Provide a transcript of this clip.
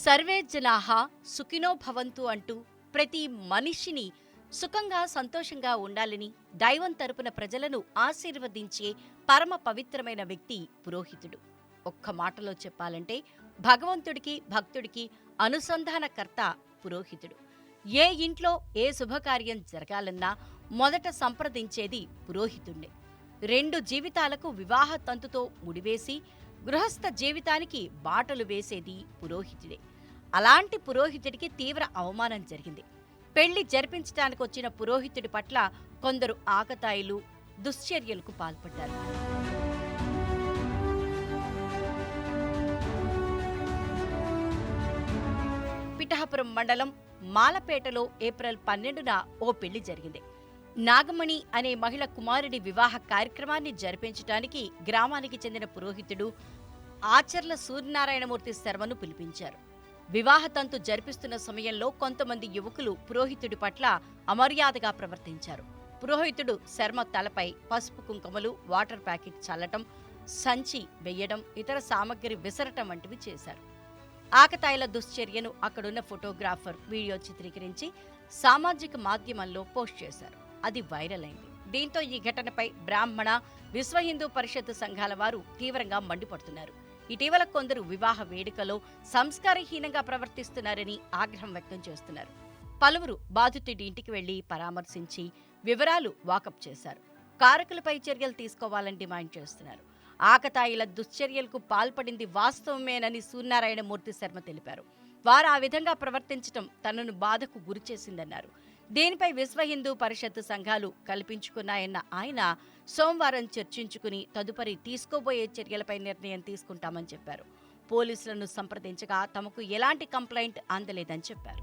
Survey జనాః సుఖినో భవంతు అంటూ ప్రతి మనిషిని సుఖంగా సంతోషంగా ఉండాలని దైవం తరపున ప్రజలను ఆశీర్వదించే పరమ పవిత్రమైన వ్యక్తి పురోహితుడు. ఒక్క మాటలో చెప్పాలంటే భగవంతుడికి భక్తుడికి అనుసంధానకర్త పురోహితుడు. ఏ ఇంట్లో ఏ శుభకార్యం జరగాలన్నా మొదట సంప్రదించేది పురోహితుణ్ణే. 2 జీవితాలకు వివాహ తంతుతో ముడివేసి గృహస్థ జీవితానికి బాటలు వేసేది పురోహితుడే. అలాంటి పురోహితుడికి తీవ్ర అవమానం జరిగింది. పెళ్లి జరిపించడానికి వచ్చిన పురోహితుడి పట్ల కొందరు ఆకతాయిలు దుశ్చర్యలకు పాల్పడ్డారు. పిఠాపురం మండలం మాలపేటలో ఏప్రిల్ 12న ఓ పెళ్లి జరిగింది. నాగమణి అనే మహిళ కుమారుడి వివాహ కార్యక్రమాన్ని జరిపించడానికి గ్రామానికి చెందిన పురోహితుడు ఆచర్ల సూర్యనారాయణమూర్తి శర్మను పిలిపించారు. వివాహ తంతు జరిపిస్తున్న సమయంలో కొంతమంది యువకులు పురోహితుడి పట్ల అమర్యాదగా ప్రవర్తించారు. పురోహితుడు శర్మ తలపై పసుపు కుంకుమలు, వాటర్ ప్యాకెట్ చల్లటం, సంచి వెయ్యడం, ఇతర సామగ్రి విసరటం వంటివి చేశారు. ఆకతాయిల దుశ్చర్యను అక్కడున్న ఫోటోగ్రాఫర్ వీడియో చిత్రీకరించి సామాజిక మాధ్యమంలో పోస్ట్ చేశారు. అది వైరల్ అయింది. దీంతో ఈ ఘటనపై బ్రాహ్మణ, విశ్వ హిందూ పరిషత్ సంఘాల వారు తీవ్రంగా మండిపడుతున్నారు. ఇటీవల కొందరు వివాహ వేడుకలో సంస్కారహీనంగా ప్రవర్తిస్తున్నారని ఆగ్రహం వ్యక్తం చేస్తున్నారు. పలువురు బాధితుడి ఇంటికి వెళ్లి పరామర్శించి వివరాలు వాకప్ చేశారు. కారకులపై చర్యలు తీసుకోవాలని డిమాండ్ చేస్తున్నారు. ఆకతాయిల దుశ్చర్యలకు పాల్పడింది వాస్తవమేనని సూర్యనారాయణమూర్తి శర్మ తెలిపారు. వారు ఆ విధంగా ప్రవర్తించడం తనను బాధకు గురిచేసిందన్నారు. దీనిపై విశ్వ హిందూ పరిషత్ సంఘాలు కల్పించుకున్నాయన్న ఆయన సోమవారం చర్చించుకుని తదుపరి తీసుకోబోయే చర్యలపై నిర్ణయం తీసుకుంటామని చెప్పారు. పోలీసులను సంప్రదించగా తమకు ఎలాంటి కంప్లైంట్ అందలేదని చెప్పారు.